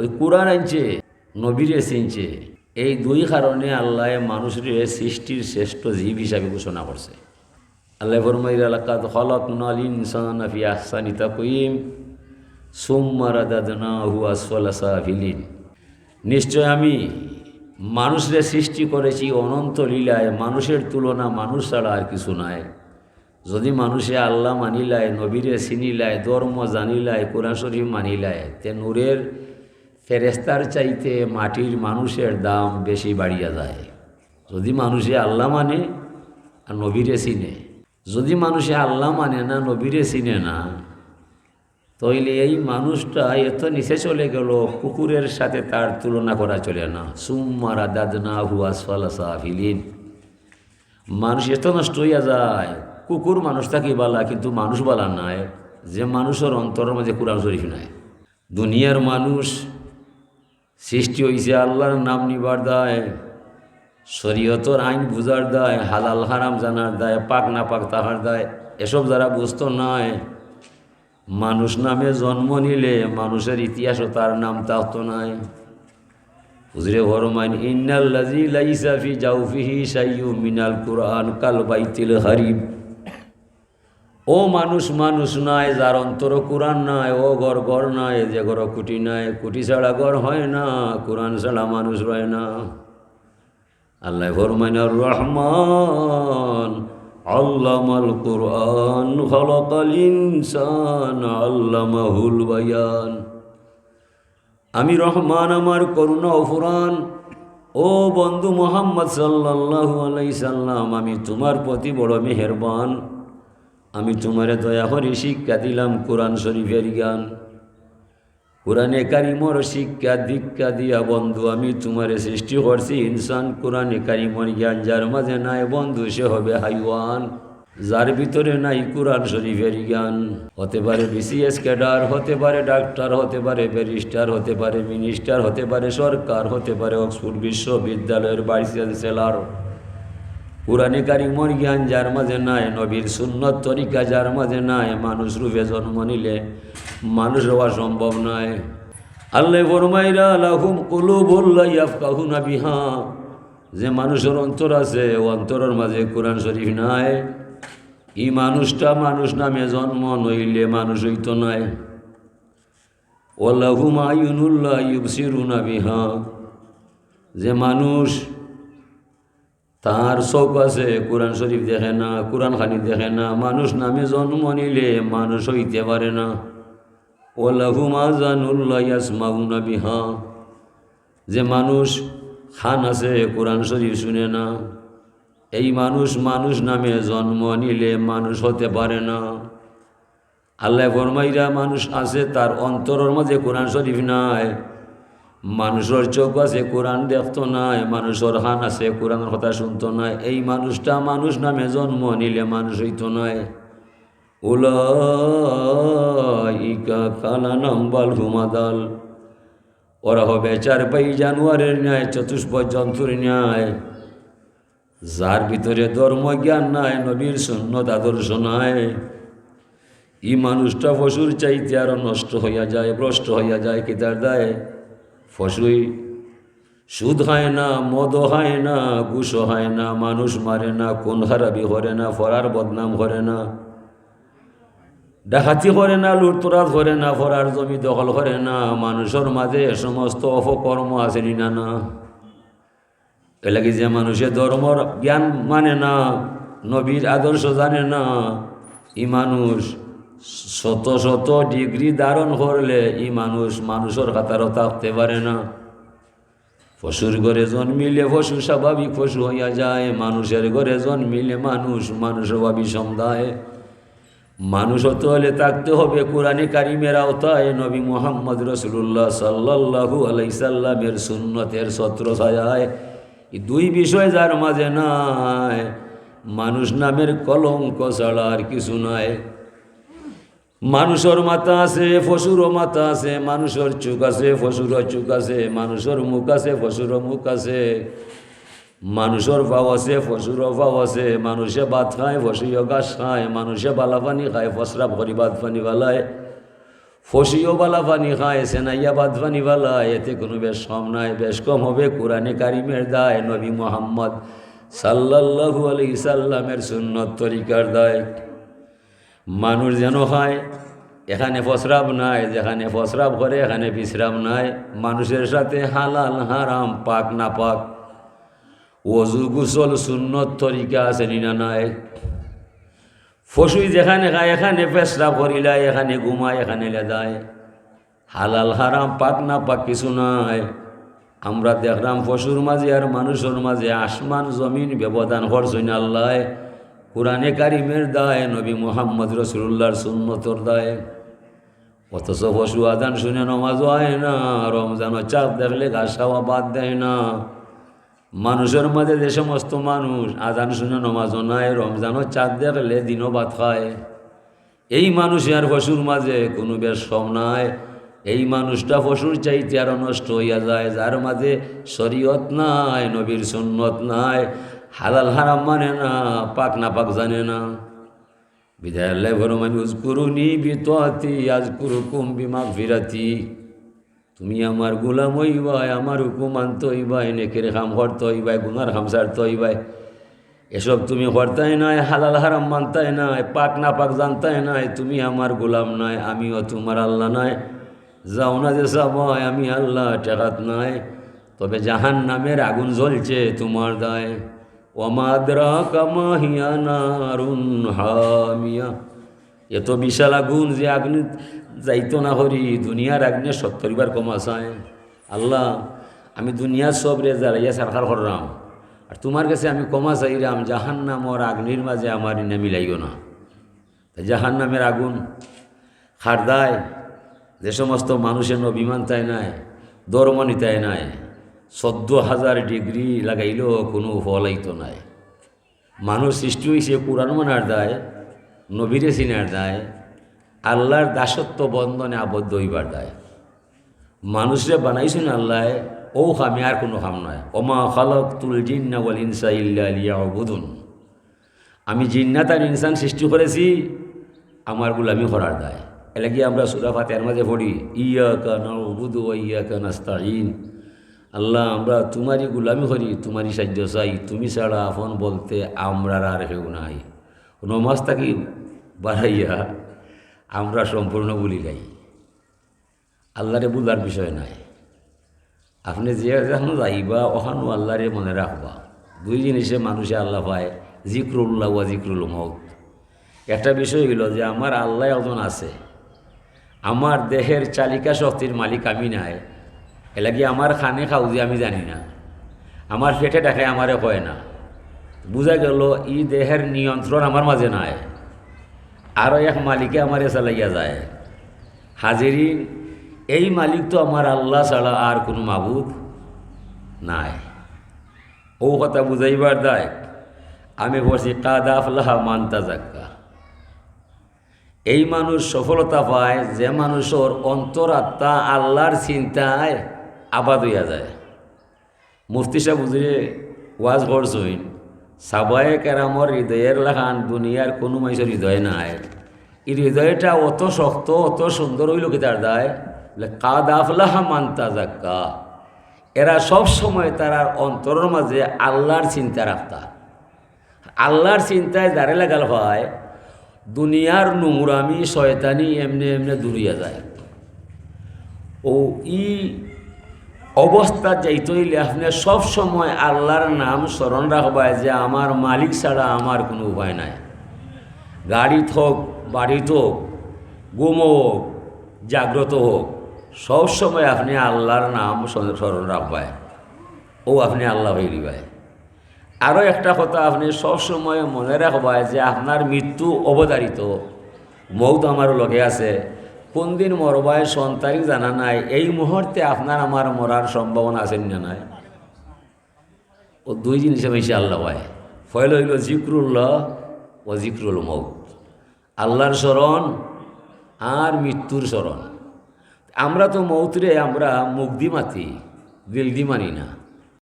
ওই কোরআন আনছে, নবীরে চিনছে। এই দুই কারণে আল্লাহ মানুষের সৃষ্টির শ্রেষ্ঠ জীব হিসাবে ঘোষণা করছে। আল্লাহ ফরমাইল লাকাদ খালাকনাল ইনসানা ফি আহসানি তাকওয়িম সুম্মা রাদাদনাহু আসফালা সাফিলিন। নিশ্চয় আমি মানুষের সৃষ্টি করেছি অনন্ত লীলায়, মানুষের তুলনা মানুষ ছাড়া আর কিছু নাই। যদি মানুষে আল্লাহ মানিলায়, নবীরে চিনিলায়, ধর্ম জানিলায়, কোরআন শরীফ মানিলায়, তে নূরের ফেরেস্তার চাইতে মাটির মানুষের দাম বেশি বাড়িয়া যায়। যদি মানুষে আল্লাহ মানে আর নবীরে চিনে, যদি মানুষে আল্লাহ মানে না, নবীরে চিনে না, তাইলে এই মানুষটা এত নিচে চলে গেল, কুকুরের সাথে তার তুলনা করা চলে না। সুম্মা রাদাদনাহু আসফালা সাফিলিন। মানুষ এত নষ্ট হইয়া যায়। কুকুর মানুষ থাকি বালা, কিন্তু মানুষ বালা নাই যে মানুষের অন্তরের মাঝে কোরআন শরীফ নাই। দুনিয়ার মানুষ সৃষ্টি হয়েছে আল্লাহর নাম নিবার দায়, শরীয়তর আইন বুঝার দায়, হালাল হারাম জানার দায়, পাক না পাক তাহার দায়। এসব যারা বুঝতো নাই, মানুষ নামে জন্ম নিলে মানুষের ইতিহাসও তার নাম থাকতো নাই। হুজরে ফরমাইন ইন্নাল্লাযী লাইসা ফি জাওফিহি শাইউম মিনাল কুরআন কাল বাইতিল হারিব। ও মানুষ মানুষ নাই যার অন্তর কোরআন নাই, ও ঘর ঘর নাই যে ঘর কুটি নাই, কুটি ছাড়া ঘর হয় না, কোরআন ছাড়া মানুষ রয় না। আল্লাহ ফরমাইন আর রহমান আল্লামাল কুরআন খালাকাল ইনসান আল্লামাহুল বায়ান। আমি রহমান, আমার করুণা অফুরান। ও বন্ধু মুহাম্মদ সাল্লাল্লাহু আলাইহি সাল্লাম, আমি তোমার প্রতি বড় মেহেরবান। আমি তোমারে দয়া করে শিক্ষা দিলাম কোরআন শরীফের জ্ঞান। কোরআনে কারিমর শিক্ষা দীক্ষা দিয়া বন্ধু আমি তোমারে সৃষ্টি করছি ইনসান। কোরআনে কারিমর জ্ঞান যার মাঝে নাই বন্ধু সে হবে হাইওয়ান। যার ভিতরে নাই কোরআন শরীফের জ্ঞান, হতে পারে বিসিএস ক্যাডার, হতে পারে ডাক্তার, হতে পারে ব্যারিস্টার, হতে পারে মিনিস্টার, হতে পারে সরকার, হতে পারে অক্সফোর্ড বিশ্ববিদ্যালয়ের ভাইস চ্যান্সেলর। কোরআনে কারিমর জ্ঞান যার মাঝে নাই, নবীর সুন্নত তরিকা যার মাঝে নাই, মানুষ রূপে জন্ম নিলে মানুষ হওয়া সম্ভব নয়। আল্লাহ ফরমাইরা লাহুম কুলুবুন লা ইয়াফকাহুনা বিহা। যে মানুষের অন্তর আছে, অন্তরের মাঝে কোরআন শরীফ নাই, এই মানুষটা মানুষ নামে জন্ম নইলে মানুষ হইতো নাই। ওয়ালাহুম আয়ুনুন লা ইউবসিরুনা বিহা। যে মানুষ তার চোখ আছে, কোরআন শরীফ দেখে না, কোরআন খানি দেখে না, মানুষ নামে জন্ম নিলে মানুষ হইতে পারে না। ওয়ালাহুম আযানুন লা ইয়াসমাউনা বিহা। যে মানুষ খান আছে, কোরআন শরীফ শুনে না, এই মানুষ মানুষ নামে জন্ম নিলে মানুষ হতে পারে না। আল্লাহ ফরমাইরা মানুষ আছে তার অন্তরের মাঝে কোরআন শরীফ নাই, মানুষের চোখ আছে কোরআন দেখতো নাই, মানুষের হান আছে কোরআনের কথা শুনতো নাই, এই মানুষটা মানুষ নামে জন্ম নিলে মানুষ হইতো নাই। উলাইকা কালানাম্বাল হুমাদাল। ওরা হবে চার পাই জানোয়ারের ন্যায়, চতুষ্পদ জন্তুর ন্যায়। যার ভিতরে ধর্ম জ্ঞান নাই, নবীর সুন্নত আদর্শ নাই, এই মানুষটা পশুর চাইতে আরো নষ্ট হইয়া যায়, ভ্রষ্ট হইয়া যায়। কি তার দায়? পশুই সুদ হয় না, মদ হয় না, ঘুষ হয় না, মানুষ মারে না, কোন হারাবি করে না, ফরার বদনাম করে না, ডাকাতি করে না, লুটতরাজ করে না, ফরার জমি দখল করে না। মানুষের মাঝে এ সমস্ত অপকর্ম আছে না না। এলাকি যে মানুষের ধর্মর জ্ঞান মানে না, নবীর আদর্শ জানে না, ই মানুষ শত শত ডিগ্রি ধারণ করলে ই মানুষ মানুষের কাতারও থাকতে পারে না। পশুর ঘরে জন্মিলে পশু স্বাভাবিক পশু হইয়া যায়, মানুষের ঘরে জন্মিলে মানুষ মানুষ হওয়া বিষমদায়। মানুষ হতে হলে থাকতে হবে কোরআনে কারিমের আওতায়, নবী মুহাম্মদ রাসূলুল্লাহ সাল্লাল্লাহু আলাইহি সাল্লামের সুন্নতের ছত্র ছায়ায়। এই দুই বিষয় যার মাঝে নাই, মানুষ নামের কলঙ্ক ছাড়া আর কিছু নাই। মানুষের মাথা আছে, পশুরও মাথা আছে, মানুষের চোখ আছে, পশুরও চোখ আছে, মানুষের মুখ আছে, পশুরও মুখ আছে, মানুষের ভাও আছে, পশুরও ভাও আছে। মানুষে ভাত খায়, পশুও ঘাস খায়, মানুষে বালা পানি খায়, ফসরা ভরি ভাত পানি বালায়। ফসিও বালা পানি খায়, সেনাইয়া বাদ পানি বালা, এতে কোনো বেশ কম নাই। বেশ কম হবে কোরআনে কারিমের দায়, নবী মুহাম্মদ সাল্লাল্লাহু আলাইহি সাল্লামের সুন্নত তরিকার দায়। মানুষ যেন হয় এখানে প্রস্রাব নাই, যেখানে প্রস্রাব করে এখানে বিশ্রাম নাই। মানুষের সাথে হালাল হারাম পাক না পাক ওযু গোসল সুন্নত তরিকা আছে না নাই? ফসুই যেখানে খায় এখানে পেশরাব করিলায়, এখানে ঘুমায়, এখানে লেদায়। হালাল হারাম পাক না পাক কিছু নাই। আমরা দেখলাম পশুর মাঝে আর মানুষের মাঝে আসমান জমিন ব্যবধান করছেন আল্লাহ। কোরআনে কারিমের দায়, নবী মুহাম্মদ রাসূলুল্লাহর সুন্নতর দায়। অথচ পশু আজান শুনে নমাজও হয় না, রমজানও চাপ দেখলে ঘাস খাওয়া বাদ দেয় না। মানুষের মাঝে যে সমস্ত মানুষ আজান শুনে নমাজও নাই, রমজানও চাঁদ দেখলে দিনও ভাত খায়, এই মানুষ আর পশুর মাঝে কোনো বেশ কম নাই। এই মানুষটা পশুর চাইতে আরও নষ্ট হইয়া যায়, যার মাঝে শরীয়ত নাই, নবীর সুন্নত নাই, হালাল হারাম মানে না, পাক না পাক জানে না। বিদায় আল্লাহ ফরমান উযকুরুনি বিতাআতি আযকুরুকুম বিমাগফিরাতি। তুমি আমার গোলাম হইবাই, আমার হুকুম মানতে হইবাই, নেকের কাম করতে হইবাই, গুনার কাম ছাড়তে হইবাই। এসব তুমি করতাই নাই, হালাল হারাম মানতাই নাই, পাক না পাক জানতাই নাই, তুমি আমার গোলাম নাই, আমিও তোমার আল্লাহ নাই। যাও না যে সবাই, আমি আল্লাহ টেকাত নাই। তবে জাহান্নামের আগুন জ্বলছে তোমার দায়। ওমা আদরাকা মা হিয়া নারুন হামিয়া। এত বিশাল আগুন যে আগুন যাইতো না হরি, দুনিয়ার আগুনে 70 বার কমা চায়। আল্লাহ, আমি দুনিয়ার সব রে জ্বালাইয়া সারখার করলাম, আর তোমার কাছে আমি কমা চাইলাম, জাহান্নাম ওর আগ্নির মাঝে আমার ইনে মিলাইও না। জাহান্নামের আগুন খারদায় যে সমস্ত মানুষের অভিমান তাই নাই, ধর্মনি তাই নাই, 14,000 ডিগ্রি লাগাইলেও কোনো ফল আইতো নাই। মানুষ সৃষ্টি হয়েছে কোরআন মানার দায়, নবীরে চিনার দায়, আল্লাহর দাসত্ব বন্ধনে আবদ্ধ হইবার দায়। মানুষরে বানাইছেন আল্লাহ, ও খামে আর কোনো খাম নয়। ওমা খালাকতুল জিন্না ওয়াল ইনসা ইল্লা লিয়াবুদুন। আমি জিন্নাত আর ইনসান সৃষ্টি করেছি আমার গোলামি করার দায়। এলাকি আমরা সূরা ফাতিহার মাঝে পড়ি, ইয়াকা না'বুদু ওয়া ইয়াকা নাস্তাঈন। আল্লাহ, আমরা তোমারই গোলামি করি, তোমারই সাহায্য চাই, তুমি ছাড়া আপন বলতে আমরার আর কেউ নাই। নমাজ থাকি বাড়াইয়া আমরা সম্পূর্ণ বলি যাই, আল্লাহরে বুলার বিষয় নাই। আপনি যে যখন যাইবা ওখানো আল্লাহরে মনে রাখবা। দুই জিনিসে মানুষে আল্লাহ পায়, জিক্রুল্লাহ ওয়া জিক্রুল মউত। একটা বিষয় হইল যে আমার আল্লাহ একজন আছে, আমার দেহের চালিকা শক্তির মালিক আমি নাই। এলাকি আমার খানে খাও যে আমি জানি না, আমার পেটে ডাকে আমারে কয় না। বুঝা গেল ই দেহের নিয়ন্ত্রণ আমার মাঝে নাই, আরও এক মালিকে আমারে চালাইয়া যায়। হাজিরি, এই মালিক তো আমার আল্লাহ ছাড়া আর কোনো মাবুদ নাই। ও কথা বুঝাইবার দায় আমি বলছি, কাদ আফলাহা মান তাযাক্কা। এই মানুষ সফলতা পায় যে মানুষের অন্তরাত্মা আল্লাহর চিন্তায় আবাদ হইয়া যায়। মুফতি সাহেব হুজুরে ওয়াজ করছেন, সাবায়ে কেরামর হৃদয়ের লাখান দুনিয়ার কোনো মানুষের হৃদয় নাই। এই হৃদয়টা অত শক্ত, অত সুন্দর হইল কি তার দায়, কাদ আফলাহা মান তাযাক্কা। এরা সব সময় তার অন্তরের মাঝে আল্লাহর চিন্তা রাখতা। আল্লাহর চিন্তায় যারে লাগাল হয়, দুনিয়ার নোংরামি শয়তানি এমনি এমনি দূরিয়া যায়। ও ই অবস্থা যাইতে হইলে আপনি সব সময় আল্লাহর নাম স্মরণ রাখবায় যে আমার মালিক ছাড়া আমার কোনো উপায় নাই। গাড়ি হোক, বাড়িত হোক, ঘুম হোক, জাগ্রত হোক, সব সময় আপনি আল্লাহর নাম স্মরণ রাখবায়, ও আপনি আল্লাহ হয়ে দিবায়। আরও একটা কথা আপনি সবসময় মনে রাখবায় যে আপনার মৃত্যু অবধারিত, মৌত আমারও লগে আছে, কোন দিন মরবায় সন্তারিক জানা নাই। এই মুহূর্তে আপনার আমার মরার সম্ভাবনা আছেন না নাই। ও দুই জিনিসে বেশি আল্লাহ হয়। ফয়ল হইল জিক্রুল্লাহ ও জিক্রুল মৌত, আল্লাহর স্মরণ আর মৃত্যুর স্মরণ। আমরা তো মৌতরে আমরা মুখ দি মাতি, দিল দি মানি না।